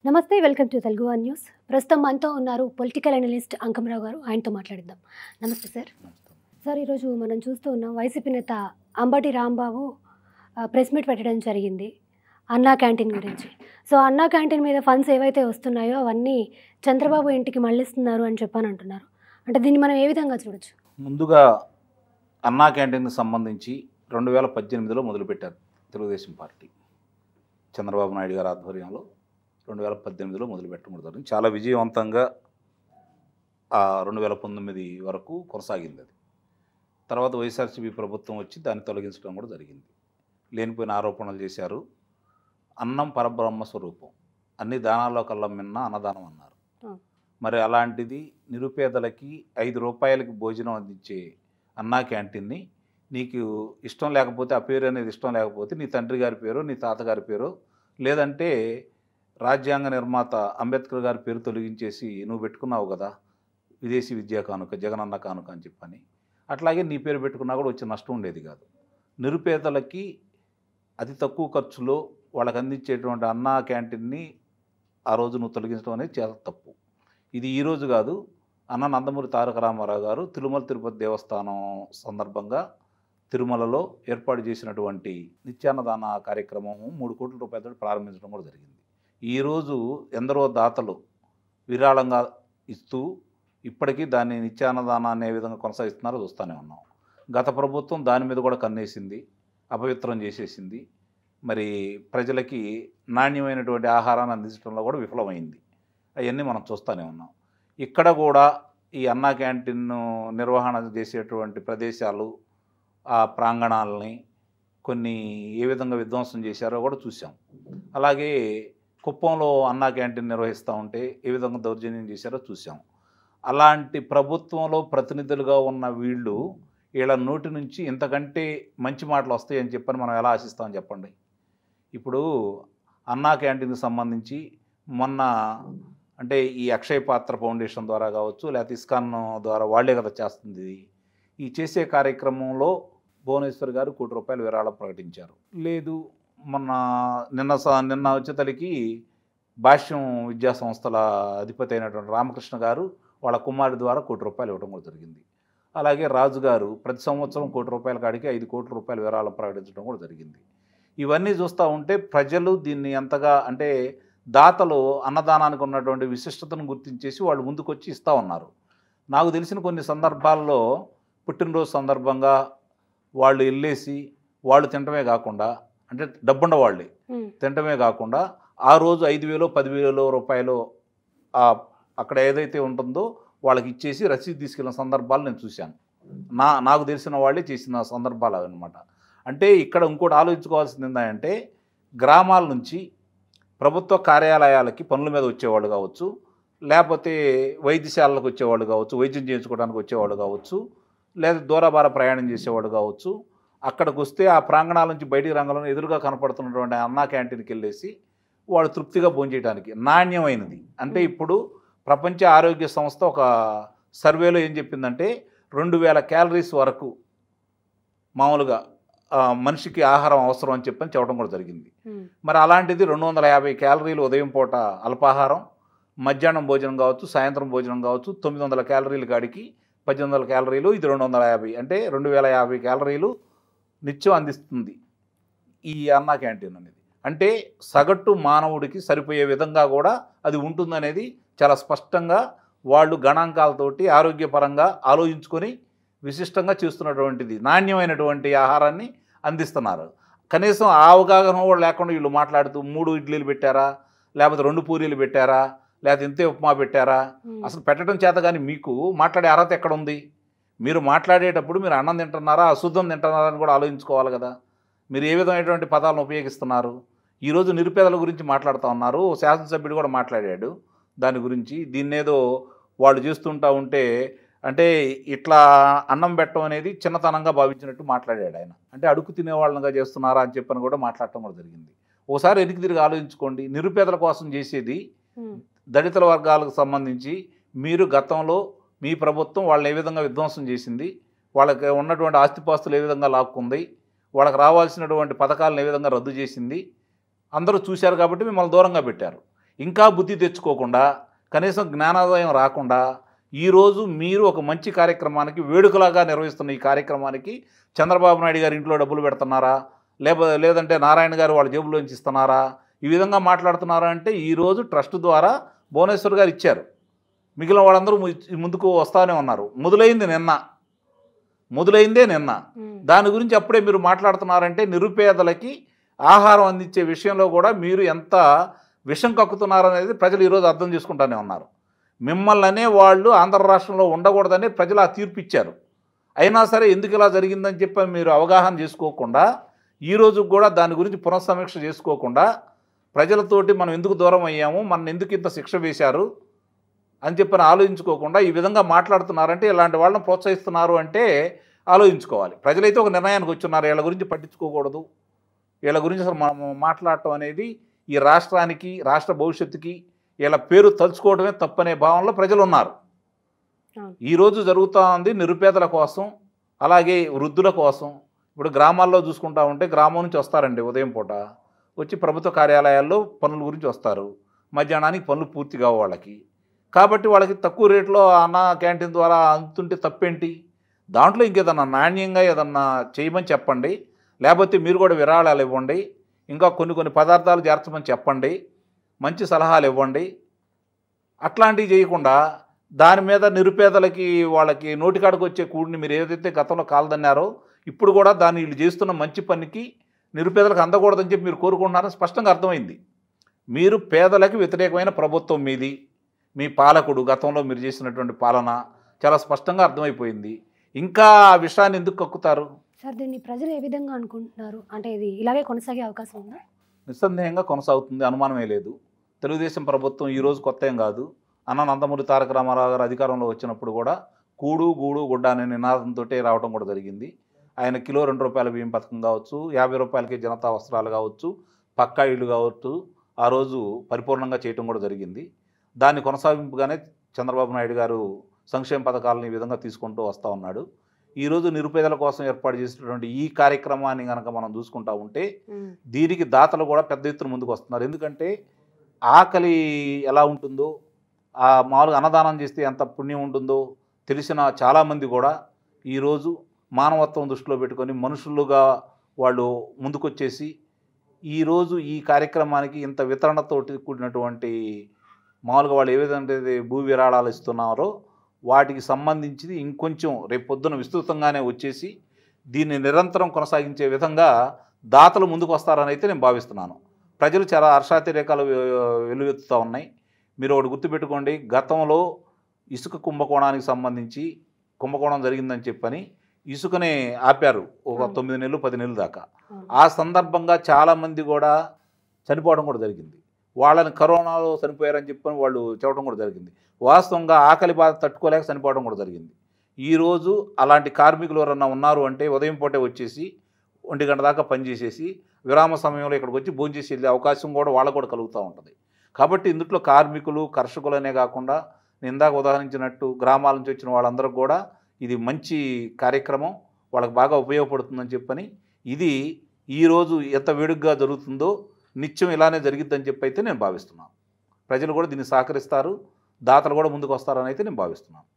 నమస్తే welcome to Telugu one news. ప్రస్తుతం మనతో ఉన్నారు పొలిటికల్ అనలిస్ట్ అంకమరావు గారు. ఆయనతో మాట్లాడిద్దాం. నమస్తే సార్. సార్, ఈరోజు మనం చూస్తూ ఉన్నాం వైసీపీ నేత అంబటి రాంబాబు ప్రెస్ మీట్ పెట్టడం జరిగింది అన్నా క్యాంటీన్ గురించి. సో అన్నా క్యాంటీన్ మీద ఫండ్స్ ఏవైతే వస్తున్నాయో అవన్నీ చంద్రబాబు ఇంటికి మళ్ళిస్తున్నారు అని చెప్పని అంటున్నారు. అంటే దీన్ని మనం ఏ విధంగా చూడొచ్చు? ముందుగా అన్నా క్యాంటీన్కి సంబంధించి 2018లో మొదలుపెట్టారు తెలుగుదేశం పార్టీ. చంద్రబాబు నాయుడు గారి ఆధ్వర్యంలో 2018లో మొదలుపెట్టడం జరిగింది. చాలా విజయవంతంగా 2019 వరకు కొనసాగింది అది. తర్వాత వైఎస్ఆర్సీపీ ప్రభుత్వం వచ్చి దాన్ని తొలగించడం కూడా జరిగింది. లేనిపోయిన ఆరోపణలు చేశారు. అన్నం పరబ్రహ్మ స్వరూపం, అన్ని దానాల్లో కల్లా మిన్న అన్నదానం అన్నారు. మరి అలాంటిది నిరుపేదలకి 5 రూపాయలకి భోజనం అందించే అన్నా క్యాంటీన్ని నీకు ఇష్టం లేకపోతే, ఆ పేరు అనేది ఇష్టం లేకపోతే నీ తండ్రి గారి పేరు, నీ తాతగారి పేరు, లేదంటే రాజ్యాంగ నిర్మాత అంబేద్కర్ గారి పేరు తొలగించేసి నువ్వు పెట్టుకున్నావు కదా విదేశీ విద్యా కానుక, జగనన్న కానుక అని చెప్పని, అట్లాగే నీ పేరు పెట్టుకున్నా కూడా వచ్చే నష్టం ఉండేది కాదు. నిరుపేదలకి అతి తక్కువ ఖర్చులో వాళ్ళకి అందించేటువంటి అన్నా క్యాంటీన్ని ఆ రోజు నువ్వు తొలగించడం అనేది చాలా తప్పు. ఇది ఈరోజు కాదు. అన్న నందమూరి తారక రామారావు గారు తిరుమల తిరుపతి దేవస్థానం సందర్భంగా తిరుమలలో ఏర్పాటు చేసినటువంటి నిత్యాన్నదాన కార్యక్రమం 3 కోట్ల రూపాయలతో ప్రారంభించడం కూడా జరిగింది. ఈరోజు ఎందరో దాతలు విరాళంగా ఇస్తూ ఇప్పటికీ దాన్ని నిత్యాన్నదానాన్ని ఏ విధంగా కొనసాగిస్తున్నారో చూస్తూనే ఉన్నాం. గత ప్రభుత్వం దాని మీద కూడా కన్నేసింది, అపవిత్రం చేసేసింది. మరి ప్రజలకి నాణ్యమైనటువంటి ఆహారాన్ని అందించడంలో కూడా విఫలమైంది. అవన్నీ మనం చూస్తూనే ఉన్నాం. ఇక్కడ కూడా ఈ అన్నా క్యాంటీన్ నిర్వహణ చేసేటువంటి ప్రదేశాలు, ఆ ప్రాంగణాలని కొన్ని ఏ విధంగా విధ్వంసం చేశారో కూడా చూసాం. అలాగే కుప్పంలో అన్నా క్యాంటీన్ నిర్వహిస్తూ ఉంటే ఏ విధంగా దౌర్జన్యం చేశారో చూసాం. అలాంటి ప్రభుత్వంలో ప్రతినిధులుగా ఉన్న వీళ్ళ నోటి నుంచి ఇంతకంటే మంచి మాటలు వస్తాయని చెప్పని మనం ఎలా ఆశిస్తామని చెప్పండి. ఇప్పుడు అన్నా క్యాంటీన్కి సంబంధించి మొన్న అంటే ఈ అక్షయ పాత్ర ఫౌండేషన్ ద్వారా కావచ్చు, లేకపోతే ఇస్కాన్ ద్వారా వాళ్ళే కదా చేస్తుంది. ఈ చేసే కార్యక్రమంలో భువనేశ్వర్ గారు ₹1 కోటి విరాళం ప్రకటించారు. లేదు, నిన్న వచ్చేతలికి భాష్యం విద్యా సంస్థల అధిపతి అయినటువంటి రామకృష్ణ గారు వాళ్ళ కుమారుడి ద్వారా ₹1 కోటి ఇవ్వడం కూడా జరిగింది. అలాగే రాజుగారు ప్రతి సంవత్సరం ₹1 కోటి కాడికి ₹5 కోట్ల విరాళం ప్రకటించడం కూడా జరిగింది. ఇవన్నీ చూస్తూ ఉంటే ప్రజలు దీన్ని ఎంతగా అంటే దాతలు అన్నదానానికి ఉన్నటువంటి విశిష్టతను గుర్తించేసి వాళ్ళు ముందుకొచ్చి ఇస్తూ ఉన్నారు. నాకు తెలిసిన కొన్ని సందర్భాల్లో పుట్టినరోజు సందర్భంగా వాళ్ళు వెళ్ళేసి వాళ్ళు తినటమే కాకుండా, అంటే డబ్బుండ వాళ్ళే తినటమే కాకుండా ఆ రోజు 5,000 10,000 రూపాయలు అక్కడ ఏదైతే ఉంటుందో వాళ్ళకి ఇచ్చేసి రసీదు తీసుకెళ్ళిన సందర్భాలు నేను చూశాను. నాకు తెలిసిన వాళ్ళే చేసిన సందర్భాలు అనమాట. అంటే ఇక్కడ ఇంకోటి ఆలోచించుకోవాల్సింది ఏంటంటే, గ్రామాల నుంచి ప్రభుత్వ కార్యాలయాలకి పనుల మీద వచ్చేవాళ్ళు కావచ్చు, లేకపోతే వైద్యశాలలకు వచ్చేవాళ్ళు కావచ్చు, వైద్యం చేయించుకోవడానికి వచ్చేవాళ్ళు కావచ్చు, లేదా దూరభార ప్రయాణం చేసేవాళ్ళు కావచ్చు, అక్కడికి వస్తే ఆ ప్రాంగణాల నుంచి బయటికి రంగంలో ఎదురుగా కనపడుతున్నటువంటి అన్నా క్యాంటీన్కి వెళ్ళేసి వాళ్ళు తృప్తిగా భోంచేయడానికి నాణ్యమైనది. అంటే ఇప్పుడు ప్రపంచ ఆరోగ్య సంస్థ ఒక సర్వేలో ఏం చెప్పిందంటే 2,000 క్యాలరీస్ వరకు మామూలుగా మనిషికి ఆహారం అవసరం అని చెప్పడం కూడా జరిగింది. మరి అలాంటిది 250 క్యాలరీలు ఉదయం పూట అల్పాహారం, మధ్యాహ్నం భోజనం కావచ్చు, సాయంత్రం భోజనం కావచ్చు, 900 క్యాలరీల కాడికి 1800 క్యాలరీలు, ఇది 250, అంటే 2,050 క్యాలరీలు నిత్యం అందిస్తుంది ఈ అన్నా క్యాంటీన్ అనేది. అంటే సగటు మానవుడికి సరిపోయే విధంగా కూడా అది ఉంటుందనేది చాలా స్పష్టంగా వాళ్ళు గణాంకాలతోటి ఆరోగ్యపరంగా ఆలోచించుకొని విశిష్టంగా చేస్తున్నటువంటిది, నాణ్యమైనటువంటి ఆహారాన్ని అందిస్తున్నారు. కనీసం ఆ అవగాహన కూడా లేకుండా వీళ్ళు మాట్లాడుతూ 3 ఇడ్లీలు పెట్టారా, లేకపోతే 2 పూరీలు పెట్టారా, లేకపోతే ఇంతే ఉప్మా పెట్టారా, అసలు పెట్టడం చేత కానీ మీకు మాట్లాడే అర్హత ఎక్కడ ఉంది? మీరు మాట్లాడేటప్పుడు మీరు అన్నం తింటున్నారా, అశుద్ధం తింటున్నారా అని కూడా ఆలోచించుకోవాలి కదా. మీరు ఏ విధమైనటువంటి పదాలను ఉపయోగిస్తున్నారు? ఈరోజు నిరుపేదల గురించి మాట్లాడుతూ ఉన్నారు. శాసనసభ్యుడు కూడా మాట్లాడాడు దాని గురించి. దీన్నేదో వాళ్ళు చేస్తుంటా ఉంటే అంటే ఇట్లా అన్నం పెట్టడం అనేది చిన్నతనంగా భావించినట్టు మాట్లాడాడు ఆయన. అంటే అడుగు తినేవాళ్ళగా చేస్తున్నారా అని చెప్పని కూడా మాట్లాడటం కూడా జరిగింది. ఒకసారి వెనక్కి తిరిగి ఆలోచించుకోండి. నిరుపేదల కోసం చేసేది, దళితుల వర్గాలకు సంబంధించి మీరు గతంలో మీ ప్రభుత్వం వాళ్ళని ఏ విధంగా విధ్వంసం చేసింది, వాళ్ళకి ఉన్నటువంటి ఆస్తిపాస్తులు ఏ విధంగా లాక్కుంది, వాళ్ళకి రావాల్సినటువంటి పథకాలను ఏ విధంగా రద్దు చేసింది అందరూ చూశారు కాబట్టి మిమ్మల్ని దూరంగా పెట్టారు. ఇంకా బుద్ధి తెచ్చుకోకుండా, కనీసం జ్ఞానోదయం రాకుండా ఈరోజు మీరు ఒక మంచి కార్యక్రమానికి వేడుకలాగా నిర్వహిస్తున్న ఈ కార్యక్రమానికి చంద్రబాబు నాయుడు గారి ఇంట్లో డబ్బులు పెడుతున్నారా, లేదంటే నారాయణ గారు వాళ్ళ జేబులోంచి ఇస్తున్నారా, ఈ విధంగా మాట్లాడుతున్నారా అంటే ఈరోజు ట్రస్ట్ ద్వారా భువనేశ్వర్ గారు ఇచ్చారు. మిగిలిన వాళ్ళందరూ ముందుకు వస్తానే ఉన్నారు. మొదలైందే నిన్న. దాని గురించి అప్పుడే మీరు మాట్లాడుతున్నారంటే నిరుపేదలకి ఆహారం అందించే విషయంలో కూడా మీరు ఎంత విషం కక్కుతున్నారనేది ప్రజలు ఈరోజు అర్థం చేసుకుంటూనే ఉన్నారు. మిమ్మల్ని వాళ్ళు ఆంధ్ర రాష్ట్రంలో ఉండకూడదని ప్రజలు ఆ తీర్పు ఇచ్చారు. అయినా సరే ఎందుకు ఇలా జరిగిందని చెప్పి మీరు అవగాహన చేసుకోకుండా, ఈరోజు కూడా దాని గురించి పునఃసమీక్ష చేసుకోకుండా, ప్రజలతోటి మనం ఎందుకు దూరం అయ్యాము, మన ఎందుకు ఇంత శిక్ష వేశారు అని చెప్పని ఆలోచించుకోకుండా ఈ విధంగా మాట్లాడుతున్నారంటే ఇలాంటి వాళ్ళని ప్రోత్సహిస్తున్నారు అంటే ఆలోచించుకోవాలి. ప్రజలైతే ఒక నిర్ణయానికి వచ్చున్నారు, వీళ్ళ గురించి పట్టించుకోకూడదు, వీళ్ళ గురించి అసలు మనం మాట్లాడటం అనేది ఈ రాష్ట్రానికి, రాష్ట్ర భవిష్యత్తుకి వీళ్ళ పేరు తలుచుకోవడమే తప్పనే భావనలో ప్రజలు ఉన్నారు. ఈరోజు జరుగుతూ ఉంది నిరుపేదల కోసం, అలాగే వృద్ధుల కోసం. ఇప్పుడు గ్రామాల్లో చూసుకుంటా ఉంటే గ్రామం నుంచి వస్తారండి ఉదయం పూట, వచ్చి ప్రభుత్వ కార్యాలయాల్లో పనుల గురించి వస్తారు. మధ్యాహ్నానికి పనులు పూర్తి కావు వాళ్ళకి. కాబట్టి వాళ్ళకి తక్కువ రేట్లో అన్న క్యాంటీన్ ద్వారా అందుతుంటే తప్పేంటి? దాంట్లో ఇంకేదన్నా నాణ్యంగా ఏదన్నా చేయమని చెప్పండి, లేకపోతే మీరు కూడా విరాళాలు ఇవ్వండి, ఇంకా కొన్ని పదార్థాలు చేర్చమని చెప్పండి, మంచి సలహాలు ఇవ్వండి. అట్లాంటివి చేయకుండా దాని మీద నిరుపేదలకి వాళ్ళకి నోటికాడికి వచ్చే కూడిని మీరు ఏదైతే గతంలో కాలదన్నారో ఇప్పుడు కూడా దాన్ని వీళ్ళు చేస్తున్న మంచి పనికి నిరుపేదలకు అందకూడదని చెప్పి మీరు కోరుకుంటున్నారని స్పష్టంగా అర్థమైంది. మీరు పేదలకు వ్యతిరేకమైన ప్రభుత్వం మీది, మీ పాలకుడు గతంలో మీరు చేసినటువంటి పాలన చాలా స్పష్టంగా అర్థమైపోయింది. ఇంకా ఆ విషయాన్ని ఎందుకు కక్కుతారు? సార్ దీన్ని ప్రజలు ఏ విధంగా అనుకుంటున్నారు? అంటే ఇది ఇలాగే కొనసాగే అవకాశం ఉందా? నిస్సందేహంగా కొనసాగుతుంది, అనుమానమే లేదు. తెలుగుదేశం ప్రభుత్వం ఈరోజు కొత్త ఏం కాదు. అన్న నందమూరి తారక రామారావు గారు అధికారంలో వచ్చినప్పుడు కూడా కూడు గూడు గుడ్డ అనే నినాదంతో రావడం కూడా జరిగింది. ఆయన కిలో ₹2 బియ్యం పథకం కావచ్చు, ₹50కి జనతా వస్త్రాలు కావచ్చు, పక్కా ఇళ్ళు కావచ్చు, ఆ రోజు పరిపూర్ణంగా చేయటం కూడా జరిగింది. దాన్ని కొనసాగింపుగానే చంద్రబాబు నాయుడు గారు సంక్షేమ పథకాలను ఈ విధంగా తీసుకుంటూ వస్తూ ఉన్నాడు. ఈరోజు నిరుపేదల కోసం ఏర్పాటు చేసినటువంటి ఈ కార్యక్రమాన్ని కనుక మనం చూసుకుంటా ఉంటే దీనికి దాతలు కూడా పెద్ద ఎత్తున ముందుకు వస్తున్నారు. ఎందుకంటే ఆకలి ఎలా ఉంటుందో, ఆ మామూలుగా అన్నదానం చేస్తే ఎంత పుణ్యం ఉంటుందో తెలిసిన చాలామంది కూడా ఈరోజు మానవత్వం దృష్టిలో పెట్టుకొని మనుషులుగా వాళ్ళు ముందుకొచ్చేసి ఈరోజు ఈ కార్యక్రమానికి ఇంత వితరణతోటి కూడినటువంటి మామూలుగా వాళ్ళు ఏ విధంగా భూ విరాళాలు ఇస్తున్నారో వాటికి సంబంధించి ఇంకొంచెం రేపు పొద్దున విస్తృతంగానే వచ్చేసి దీన్ని నిరంతరం కొనసాగించే విధంగా దాతలు ముందుకు వస్తారని అయితే నేను భావిస్తున్నాను. ప్రజలు చాలా హర్షాతిరేకాలు వెలువెత్తుతూ ఉన్నాయి. మీరు ఒకటి గుర్తుపెట్టుకోండి, గతంలో ఇసుక కుంభకోణానికి సంబంధించి కుంభకోణం జరిగిందని చెప్పని ఇసుకనే ఆపారు ఒక 9 నెలలు 10 నెలల దాకా. ఆ సందర్భంగా చాలామంది కూడా చనిపోవడం కూడా జరిగింది. వాళ్ళని కరోనాలో చనిపోయారని చెప్పని వాళ్ళు చెప్పడం కూడా జరిగింది. వాస్తవంగా ఆకలి బాధ తట్టుకోలేక చనిపోవడం కూడా జరిగింది. ఈరోజు అలాంటి కార్మికులు ఎవరన్నా ఉన్నారు అంటే ఉదయం పూటే వచ్చేసి 1 గంట దాకా పనిచేసేసి విరామ సమయంలో ఇక్కడికి వచ్చి భోంచేసి వెళ్ళే అవకాశం కూడా వాళ్ళకు కూడా కలుగుతూ ఉంటుంది. కాబట్టి ఇందులో కార్మికులు, కర్షకులనే కాకుండా నేను ఇందాక ఉదాహరించినట్టు గ్రామాల నుంచి వచ్చిన వాళ్ళందరూ కూడా ఇది మంచి కార్యక్రమం, వాళ్ళకి బాగా ఉపయోగపడుతుందని చెప్పని ఇది ఈరోజు ఎంత వేడుకగా జరుగుతుందో నిత్యం ఇలానే జరిగిద్దని చెప్పి అయితే నేను భావిస్తున్నాను. ప్రజలు కూడా దీన్ని సహకరిస్తారు, దాతలు కూడా ముందుకు వస్తారని అయితే నేను భావిస్తున్నాను.